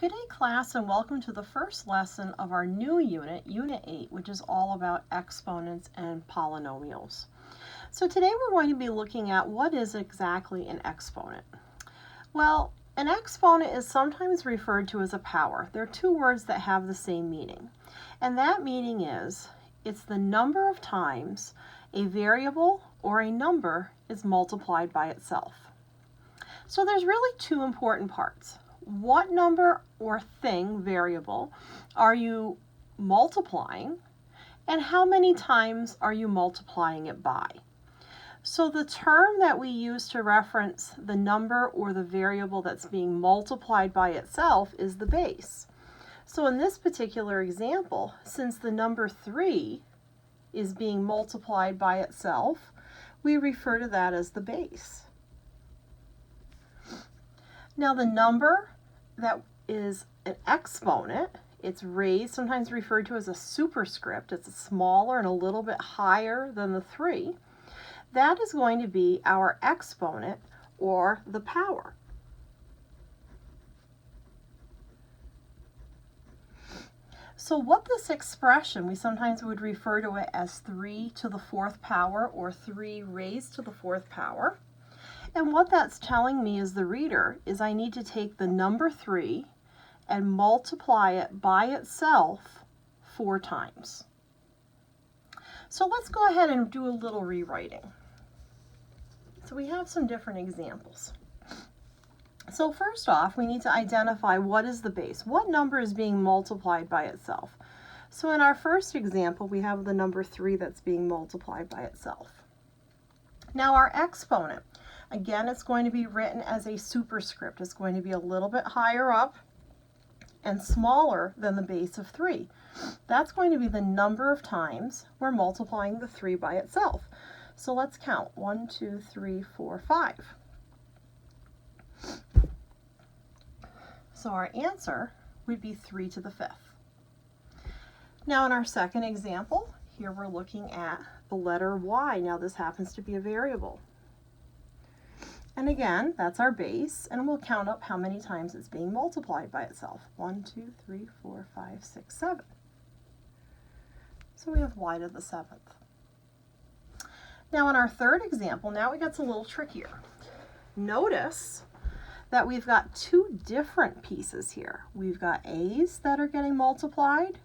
Good day, class, and welcome to the first lesson of our new unit, Unit 8, which is all about exponents and polynomials. So today we're going to be looking at what is exactly an exponent. Well, an exponent is sometimes referred to as a power. There are two words that have the same meaning, and that meaning is it's the number of times a variable or a number is multiplied by itself. So there's really two important parts. What number or thing, variable, are you multiplying, and how many times are you multiplying it by? So the term that we use to reference the number or the variable that's being multiplied by itself is the base. So in this particular example, since the number 3 is being multiplied by itself, we refer to that as the base. Now the number that is an exponent, it's raised, sometimes referred to as a superscript. It's smaller and a little bit higher than the 3. That is going to be our exponent or the power. So what this expression, we sometimes would refer to it as 3 to the 4th power or 3 raised to the 4th power. And what that's telling me as the reader is I need to take the number 3 and multiply it by itself 4 times. So let's go ahead and do a little rewriting. So we have some different examples. So first off, we need to identify what is the base. What number is being multiplied by itself? So in our first example, we have the number 3 that's being multiplied by itself. Now our exponent, again, it's going to be written as a superscript. It's going to be a little bit higher up and smaller than the base of 3. That's going to be the number of times we're multiplying the 3 by itself. So let's count. 1, 2, 3, 4, 5. So our answer would be 3 to the 5th. Now in our second example, here we're looking at the letter y. Now this happens to be a variable. And again, that's our base, and we'll count up how many times it's being multiplied by itself. 1, 2, 3, 4, 5, 6, 7. So we have y to the 7th. Now in our third example, now it gets a little trickier. Notice that we've got two different pieces here. We've got a's that are getting multiplied,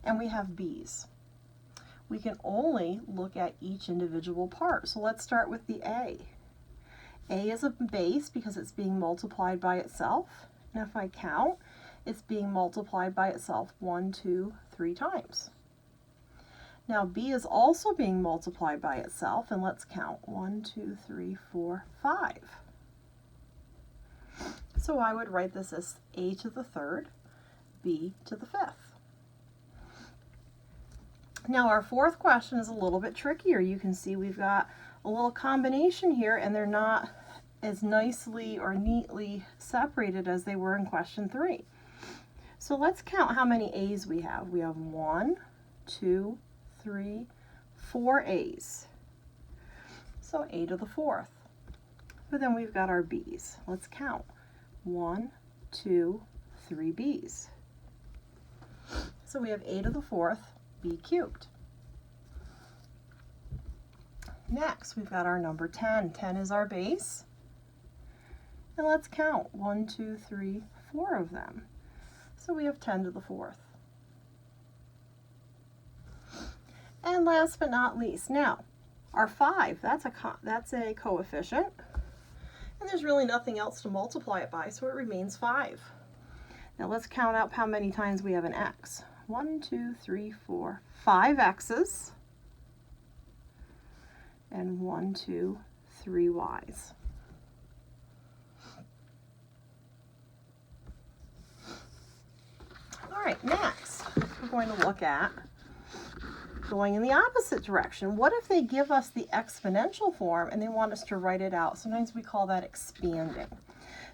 and we have b's. We can only look at each individual part. So let's start with the a. A is a base because it's being multiplied by itself. And if I count, it's being multiplied by itself 1, 2, 3 times. Now B is also being multiplied by itself, and let's count. 1, 2, 3, 4, 5. So I would write this as A to the 3rd, B to the 5th. Now our fourth question is a little bit trickier. You can see we've got a little combination here, and they're not as nicely or neatly separated as they were in question 3. So let's count how many a's we have. We have 1, 2, 3, 4 a's. So A to the 4th. But then we've got our b's. Let's count. 1, 2, 3 b's. So we have A to the 4th, b cubed. Next, we've got our number 10. 10 is our base. And let's count. 1, 2, 3, 4 of them. So we have 10 to the 4th. And last but not least, now, our 5, that's a coefficient. And there's really nothing else to multiply it by, so it remains 5. Now let's count out how many times we have an x. 1, 2, 3, 4, 5 x's. And 1, 2, 3 y's. All right, next we're going to look at going in the opposite direction. What if they give us the exponential form and they want us to write it out? Sometimes we call that expanding.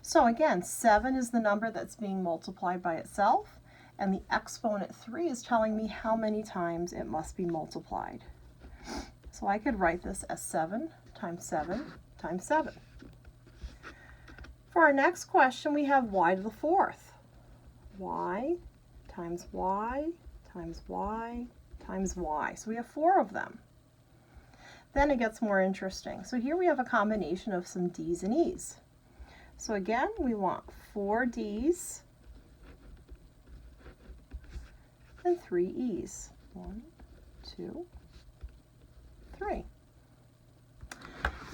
So again, 7 is the number that's being multiplied by itself, and the exponent 3 is telling me how many times it must be multiplied. So I could write this as 7 times 7 times 7. For our next question, we have y to the fourth. Y times y times y times y. So we have 4 of them. Then it gets more interesting. So here we have a combination of some d's and e's. So again, we want 4 d's and 3 e's. 1, 2, 3.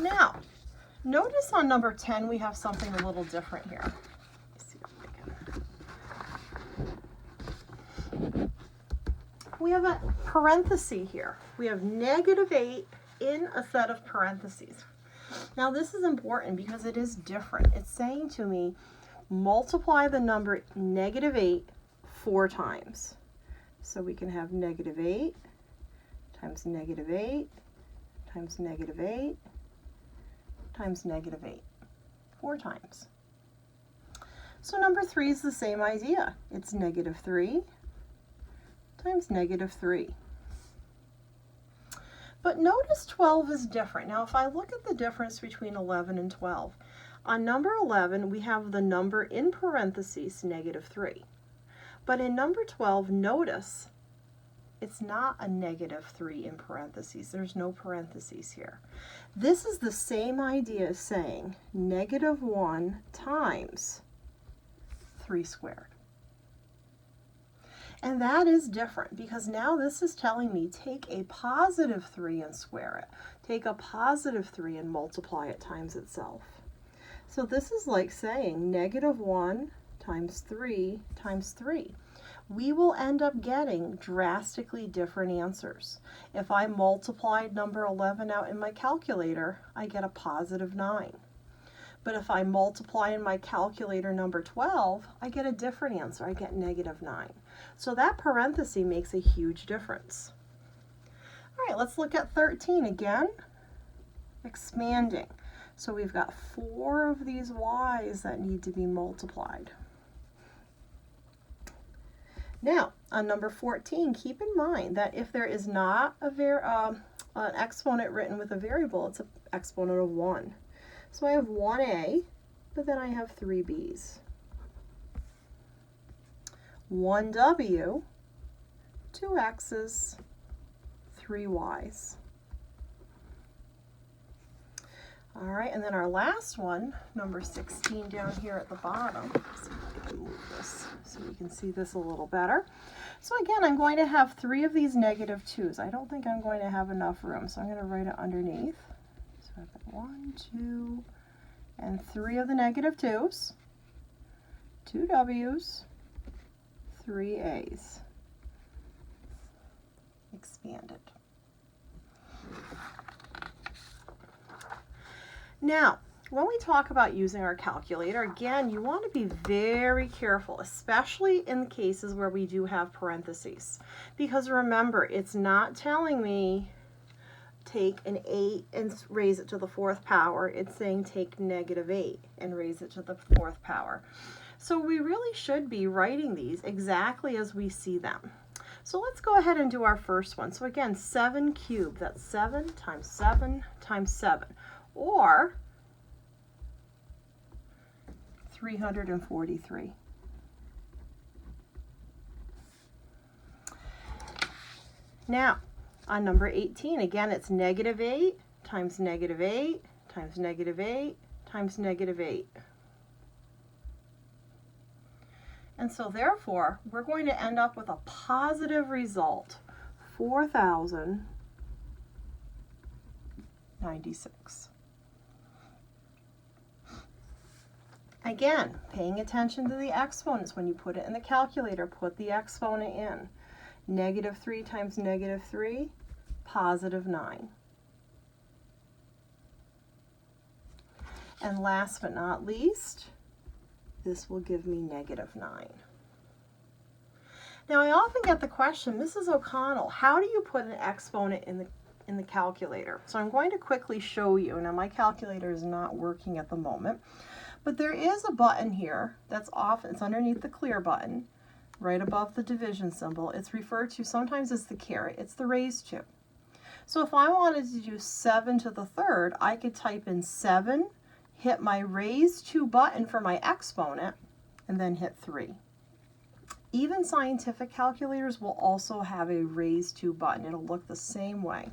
Now, notice on number 10 we have something a little different here. Let's see if we can. We have a parenthesis here. We have -8 in a set of parentheses. Now this is important because it is different. It's saying to me, multiply the number -8 4 times. So we can have -8 times -8 times -8 times -8, 4 times. So number 3 is the same idea. It's -3 times -3. But notice 12 is different. Now if I look at the difference between 11 and 12, on number 11 we have the number in parentheses -3. But in number 12, notice it's not a -3 in parentheses. There's no parentheses here. This is the same idea as saying -1 times 3 squared. And that is different because now this is telling me take a +3 and square it. Take a +3 and multiply it times itself. So this is like saying -1 times 3 times 3. We will end up getting drastically different answers. If I multiplied number 11 out in my calculator, I get a +9. But if I multiply in my calculator number 12, I get a different answer. I get -9. So that parenthesis makes a huge difference. All right, let's look at 13 again. Expanding. So we've got 4 of these y's that need to be multiplied. Now, on number 14, keep in mind that if there is not an exponent written with a variable, it's an exponent of 1. So I have 1a, but then I have 3 b's. 1w, 2 x's, 3 y's. All right, and then our last one, number 16 down here at the bottom. Let's see if I can move this so you can see this a little better. So again, I'm going to have 3 of these -2's. I don't think I'm going to have enough room, so I'm going to write it underneath. So I've got 1, 2, and 3 of the -2's, 2 w's, 3 a's. Expanded. Now, when we talk about using our calculator, again, you want to be very careful, especially in the cases where we do have parentheses. Because remember, it's not telling me take an 8 and raise it to the 4th power. It's saying take -8 and raise it to the 4th power. So we really should be writing these exactly as we see them. So let's go ahead and do our first one. So again, 7 cubed, that's 7 times 7 times 7. Or 343. Now, on number 18, again, it's -8 times -8 times -8 times -8. And so therefore, we're going to end up with a positive result, 4,096. Again, paying attention to the exponents. When you put it in the calculator, put the exponent in. -3 times -3, +9. And last but not least, this will give me -9. Now I often get the question, Mrs. O'Connell, how do you put an exponent in the calculator? So I'm going to quickly show you. Now my calculator is not working at the moment, but there is a button here that's off. It's underneath the clear button, right above the division symbol. It's referred to sometimes as the caret. It's the raised to. So if I wanted to do 7 to the 3rd, I could type in 7, hit my raise to button for my exponent, and then hit 3. Even scientific calculators will also have a raise to button. It'll look the same way.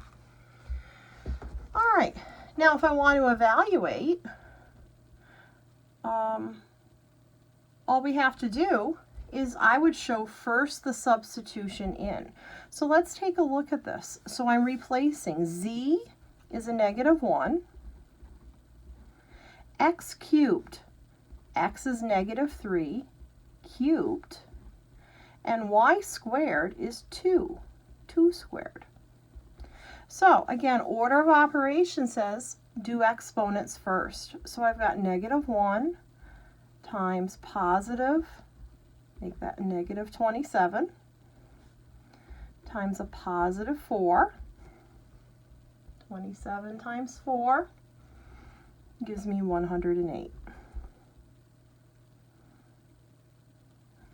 All right, now if I want to evaluate, all we have to do is I would show first the substitution in. So let's take a look at this. So I'm replacing z is a -1, x cubed, x is -3 cubed, and y squared is 2 squared. So again, order of operation says do exponents first. So I've got -1 times positive, make that -27, times a positive 4. 27 times 4 gives me 108.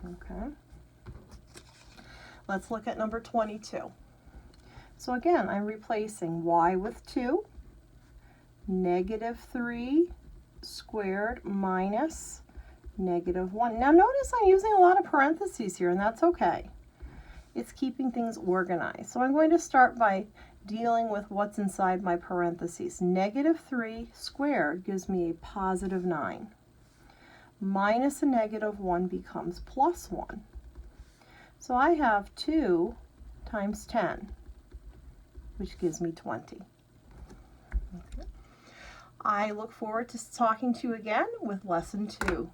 Okay. Let's look at number 22. So again, I'm replacing y with 2, -3 squared minus -1. Now notice I'm using a lot of parentheses here, and that's okay. It's keeping things organized. So I'm going to start by dealing with what's inside my parentheses. -3 squared gives me a positive 9. Minus a -1 becomes +1. So I have 2 times 10, which gives me 20. Okay. I look forward to talking to you again with lesson 2.